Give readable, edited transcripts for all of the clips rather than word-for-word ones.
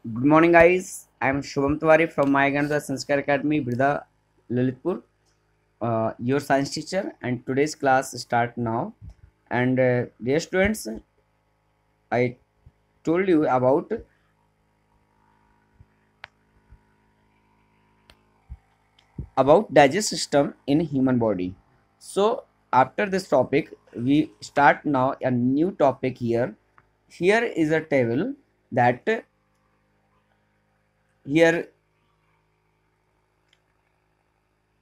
Good morning, guys. I'm Shubham Tiwari from My Ganadha Sanskar Academy, Birda, Lalitpur, your science teacher, and today's class start now. And dear students, I told you about digestive system in human body. So after this topic, we start now a new topic here. Here is a table that here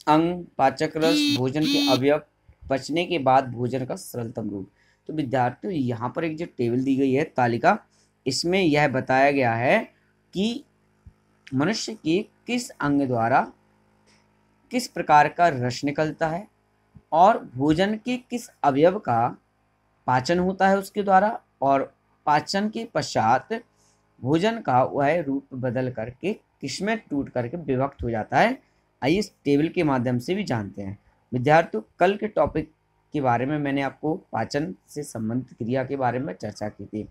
अंग, पाचक रस, भोजन के अवयव, पचने के बाद भोजन का सरलतम रूप। तो विद्यार्थियों यहाँ पर एक जो टेबल दी गई है तालिका, इसमें यह बताया गया है कि मनुष्य के किस अंग द्वारा किस प्रकार का रस निकलता है और भोजन के किस अवयव का पाचन होता है उसके द्वारा, और पाचन के पश्चात भोजन का वह रूप बदल करके किसमें टूट करके विभक्त हो जाता है। आइए इस टेबल के माध्यम से भी जानते हैं। विद्यार्थियों, कल के टॉपिक के बारे में मैंने आपको पाचन से संबंधित क्रिया के बारे में चर्चा की थी।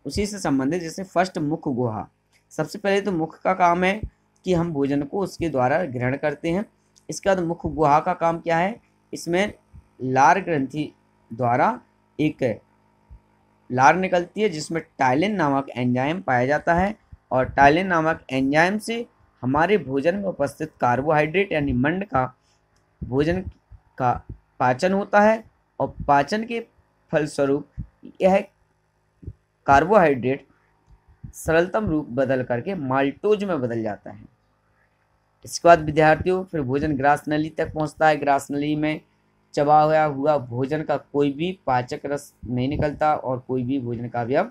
उसी से संबंधित जैसे फर्स्ट मुख गुहा, सबसे पहले तो मुख का काम है कि हम भोजन को उसके द्वारा ग्रहण करते हैं। इसके बाद मुख गुहा का काम क्या है, इसमें लार ग्रंथि द्वारा एक लार निकलती है जिसमें टाइलिन नामक एंजाइम पाया जाता है, और टाइलिन नामक एंजाइम से हमारे भोजन में उपस्थित कार्बोहाइड्रेट यानी मंड का भोजन का पाचन होता है, और पाचन के फलस्वरूप यह कार्बोहाइड्रेट सरलतम रूप बदल करके माल्टोज में बदल जाता है। इसके बाद विद्यार्थियों फिर भोजन ग्रास नली तक पहुंचता है। ग्रास नली में चबाया हुआ भोजन का कोई भी पाचक रस नहीं निकलता और कोई भी भोजन का अवयव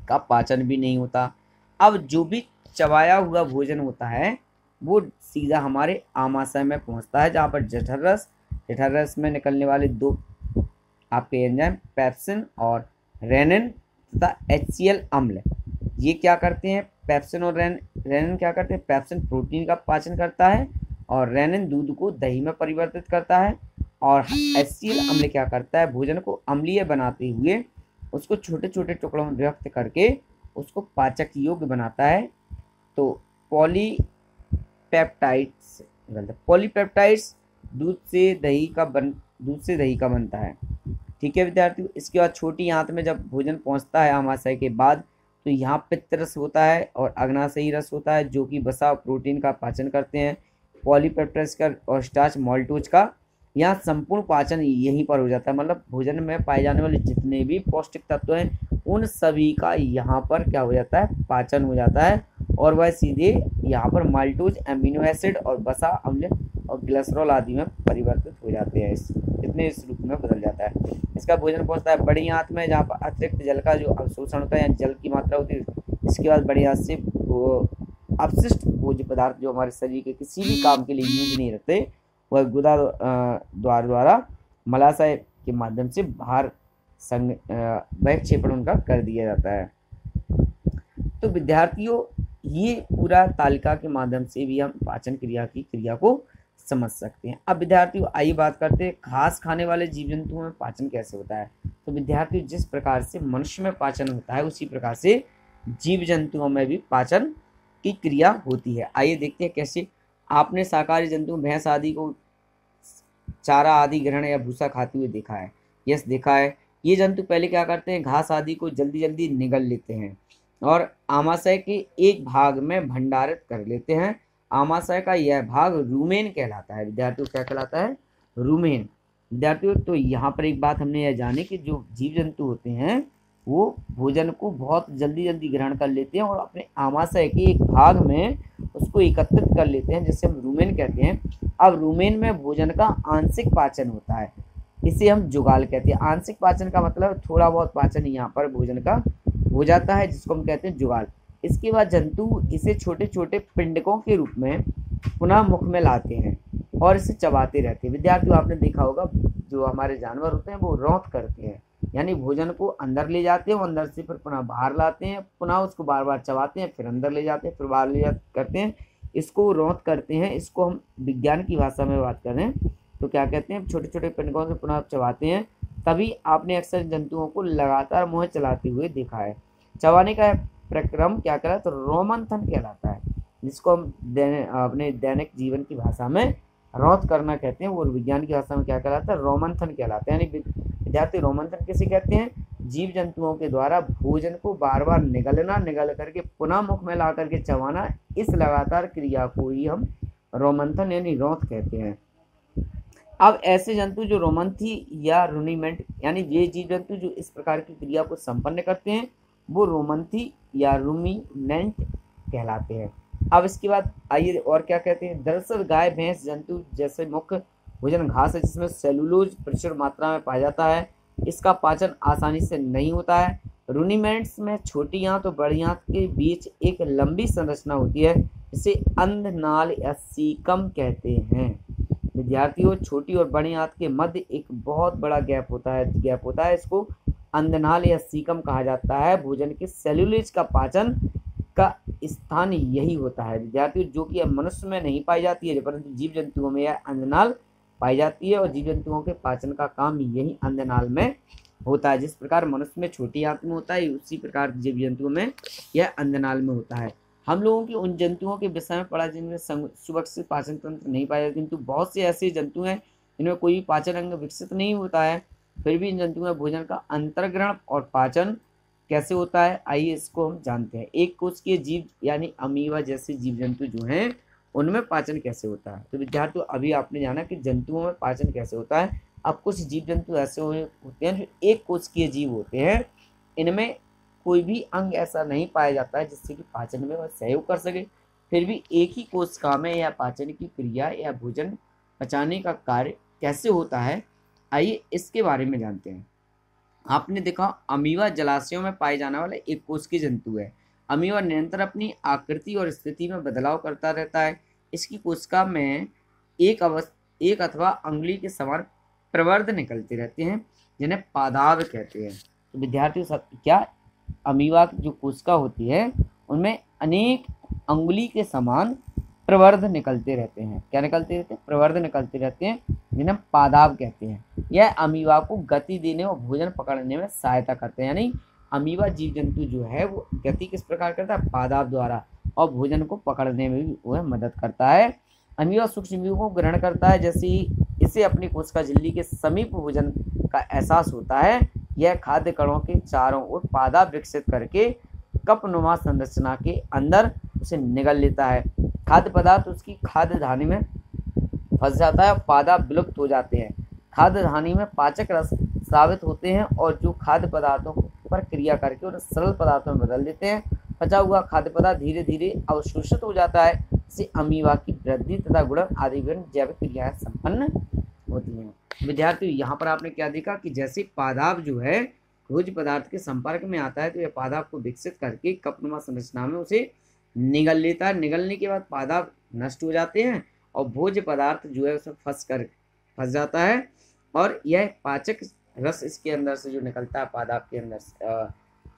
का पाचन भी नहीं होता। अब जो भी चबाया हुआ भोजन होता है वो सीधा हमारे आमाशय में पहुंचता है, जहाँ पर जठर रस में निकलने वाले दो आपके एंजाइम पेप्सिन और रेनिन तथा HCl अम्ल, ये क्या करते हैं, पेप्सिन और रेनिन क्या करते हैं, पेप्सिन प्रोटीन का पाचन करता है और रेनिन दूध को दही में परिवर्तित करता है, और HCl अम्ल क्या करता है, भोजन को अम्लीय बनाते हुए उसको छोटे छोटे टुकड़ों में विभक्त करके उसको पाचक योग्य बनाता है। तो पॉलीपेप्टाइड्स दूध से दही का बनता है। ठीक है विद्यार्थियों। इसके बाद छोटी आंत में जब भोजन पहुंचता है आमाशय के बाद, तो यहाँ पित्त रस होता है और अग्नाशयी रस होता है जो कि वसा और प्रोटीन का पाचन करते हैं। पॉलीपेप्टाइड्स का और स्टार्च माल्टोज का यहाँ संपूर्ण पाचन यहीं पर हो जाता है। मतलब भोजन में पाए जाने वाले जितने भी पौष्टिक तत्व हैं उन सभी का यहाँ पर क्या हो जाता है, पाचन हो जाता है, और वह सीधे यहाँ पर माल्टोज, एमिनो एसिड और वसा अम्ल और ग्लिसरॉल आदि में परिवर्तित हो जाते हैं, इस रूप में बदल जाता है। इसका भोजन पहुँचता है बड़ी आंत में, जहाँ पर अतिरिक्त जल का जो अवशोषण होता है या जल की मात्रा होती है। इसके बाद बड़ी आंत से अपशिष्ट भोज्य पदार्थ जो हमारे शरीर के किसी भी काम के लिए यूज नहीं रहते, वह गुदा द्वारा मलाशय के माध्यम से बाहर क्षेपण उनका कर दिया जाता है। तो विद्यार्थियों, ये पूरा तालिका के माध्यम से भी हम पाचन क्रिया को समझ सकते हैं। अब विद्यार्थियों आइए बात करते हैं घास खाने वाले जीव जंतुओं में पाचन कैसे होता है। तो विद्यार्थियों, जिस प्रकार से मनुष्य में पाचन होता है उसी प्रकार से जीव जंतुओं में भी पाचन की क्रिया होती है। आइए देखते हैं कैसे। आपने शाकाहारी जंतु भैंस आदि को चारा आदि ग्रहण या भूसा खाते हुए देखा है? यस, देखा है। ये जंतु पहले क्या करते हैं, घास आदि को जल्दी जल्दी निगल लेते हैं और आमाशय के एक भाग में भंडारित कर लेते हैं। आमाशय का यह भाग रूमेन कहलाता है। विद्यार्थियों, क्या कहलाता है, रूमेन। विद्यार्थियों, तो यहाँ पर एक बात हमने यह जानी कि जो जीव जंतु होते हैं वो भोजन को बहुत जल्दी जल्दी ग्रहण कर लेते हैं और अपने आमाशय के एक भाग में उसको एकत्रित कर लेते हैं, जिसे हम रूमेन कहते हैं। अब रूमेन में भोजन का आंशिक पाचन होता है, इसे हम जुगाल कहते हैं। आंशिक पाचन का मतलब थोड़ा बहुत पाचन यहाँ पर भोजन का हो जाता है, जिसको हम कहते हैं जुगाल। इसके बाद जंतु इसे छोटे छोटे पिंडकों के रूप में पुनः मुख में लाते हैं और इसे चबाते रहते हैं। विद्यार्थियों, आपने देखा होगा जो हमारे जानवर होते हैं वो रौंथ करते हैं, यानी भोजन को अंदर ले जाते हैं, अंदर से फिर पुनः बाहर लाते हैं, पुनः उसको बार बार चबाते हैं, फिर अंदर ले जाते हैं, फिर बाहर ले जाते करते हैं। इसको रौंथ करते हैं। इसको हम विज्ञान की भाषा में बात करें तो क्या कहते हैं, छोटे छोटे पिंडकों से पुनः चबाते हैं। तभी आपने अक्सर जंतुओं को लगातार मुँह चलाते हुए देखा है। चबाने का प्रक्रम क्या कहलाता है, रोमंथन कहलाता है, जिसको हम अपने दैनिक जीवन की भाषा में रौत करना कहते हैं, वो विज्ञान की भाषा में क्या कहलाता है, रोमंथन कहलाता है। यानी विद्यार्थी रोमंथन किसे कहते हैं, जीव जंतुओं के द्वारा भोजन को बार बार निगल करके पुनः मुख में ला करके चबाना, इस लगातार क्रिया को ही हम रोमंथन यानी रौत कहते हैं। अब ऐसे जंतु जो रोमंथी या रुनिमेंट यानी ये जीव जंतु जो इस प्रकार की क्रिया को संपन्न करते हैं वो रोमंथी या रूमिनेंट कहलाते हैं। अब इसके बाद आइए और क्या कहते हैं। दरअसल गाय भैंस जंतु जैसे मुख्य भोजन घास है, जिसमें सेलुलोज प्रचुर मात्रा में पाया जाता है। इसका पाचन आसानी से नहीं होता है। रूनिमेंट्स में छोटी आंत और बड़ी आंत के बीच एक लंबी संरचना होती है, जिसे अंधनाल या सीकम कहते हैं। विद्यार्थियों, छोटी और बड़ी आंत के मध्य एक बहुत बड़ा गैप होता है, इसको अंधनाल या सीकम कहा जाता है। भोजन के सेलुलोज का पाचन का स्थान यही होता है विद्यार्थियों, जो कि मनुष्य में नहीं पाई जाती है, परंतु जीव जंतुओं में यह अंधनाल पाई जाती है, और जीव जंतुओं के पाचन का काम यही अंधनाल में होता है। जिस प्रकार मनुष्य में छोटी आंत में होता है, उसी प्रकार जीव जंतुओं में यह अंधनाल में होता है। हम लोगों की उन जंतुओं के विषय में पढ़ा जिनमें सुविकसित पाचन तंत्र नहीं पाया जाता, किंतु बहुत से ऐसे जंतु हैं जिनमें कोई पाचन अंग विकसित नहीं होता है, फिर भी इन जंतुओं में भोजन का अंतर्ग्रहण और पाचन कैसे होता है, आइए इसको हम जानते हैं। एक कोशिकीय जीव यानी अमीबा जैसे जीव जंतु जो हैं उनमें पाचन कैसे होता है। तो विद्यार्थियों, अभी आपने जाना कि जंतुओं में पाचन कैसे होता है। अब कुछ जीव जंतु ऐसे होते हैं जो एक कोशिकीय जीव होते हैं, इनमें कोई भी अंग ऐसा नहीं पाया जाता है जिससे कि पाचन में वह सहयोग कर सके, फिर भी एक ही कोशिका में यह पाचन की क्रिया या भोजन पचाने का कार्य कैसे होता है, आइए इसके बारे में जानते हैं। आपने देखा अमीबा जलाशयों में पाए जाने वाला एक कोशिकीय जंतु है। अमीबा निरंतर अपनी आकृति और स्थिति में बदलाव करता रहता है। इसकी कोशिका में एक अथवा अंगुली के समान प्रवर्ध निकलते रहते हैं, जिन्हें पादाब कहते हैं। तो विद्यार्थियों, क्या अमीबा की जो कोशिका होती है उनमें अनेक अंगुली के समान प्रवर्ध निकलते रहते हैं। क्या निकलते रहते हैं? प्रवर्ध निकलते रहते हैं, जिन्हें पादाब कहते हैं। यह अमीबा को गति देने और भोजन पकड़ने में सहायता करते हैं। यानी अमीबा जीव जंतु जो है वो गति किस प्रकार करता है? पादाब द्वारा, और भोजन को पकड़ने में भी वह मदद करता है। अमीबा सूक्ष्मजीवों को ग्रहण करता है। जैसे ही इसे अपनी कोशिका झिल्ली के समीप भोजन का एहसास होता है, यह खाद्य कणों के चारों ओर पादाब विकसित करके कपनुमा संरचना के अंदर उसे निगल लेता है। खाद्य पदार्थ उसकी खाद्य धानी में फंस जाता है, पादाब विलुप्त हो जाते हैं। खाद्य धानी में पाचक रस स्रावित होते हैं और जो खाद्य पदार्थों पर क्रिया करके उन्हें सरल पदार्थों में बदल देते हैं। पचा हुआ खाद्य पदार्थ धीरे धीरे अवशोषित हो जाता है, जिससे अमीबा की वृद्धि तथा गुणन आदि विभिन्न जैविक क्रियाएं संपन्न होती हैं। विद्यार्थियों, यहाँ पर आपने क्या देखा कि जैसे पादाब जो है भोज्य पदार्थ के संपर्क में आता है, तो यह पादाब को विकसित करके कपनुमा संरचना में उसे निगल लेता है। निगलने के बाद पादाब नष्ट हो जाते हैं और भोज्य पदार्थ जो है उसमें फंस जाता है, और यह पाचक रस इसके अंदर से जो निकलता है पादाब के अंदर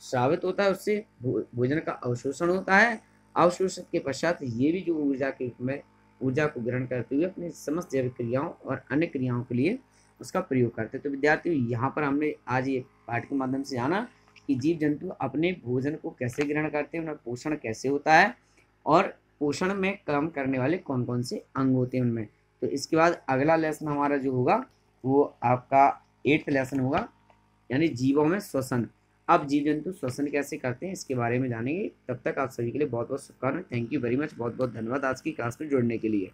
स्रावित होता है, उससे भोजन का अवशोषण होता है। अवशोषण के पश्चात ये भी जो ऊर्जा के रूप में ऊर्जा को ग्रहण करते हुए अपनी समस्त जैविक क्रियाओं और अन्य क्रियाओं के लिए उसका प्रयोग करते हैं। तो विद्यार्थियों, यहाँ पर हमने आज ये पाठ के माध्यम से जाना कि जीव जंतु अपने भोजन को कैसे ग्रहण करते हैं, उनका पोषण कैसे होता है, और पोषण में काम करने वाले कौन कौन से अंग होते हैं उनमें। तो इसके बाद अगला लेसन हमारा जो होगा वो आपका 8th लेसन होगा, यानी जीवों में श्वसन। अब जीव जंतु श्वसन कैसे करते हैं इसके बारे में जानेंगे। तब तक आप सभी के लिए बहुत बहुत शुभकामनाएं। थैंक यू वेरी मच, बहुत बहुत धन्यवाद आज की क्लास में जुड़ने के लिए।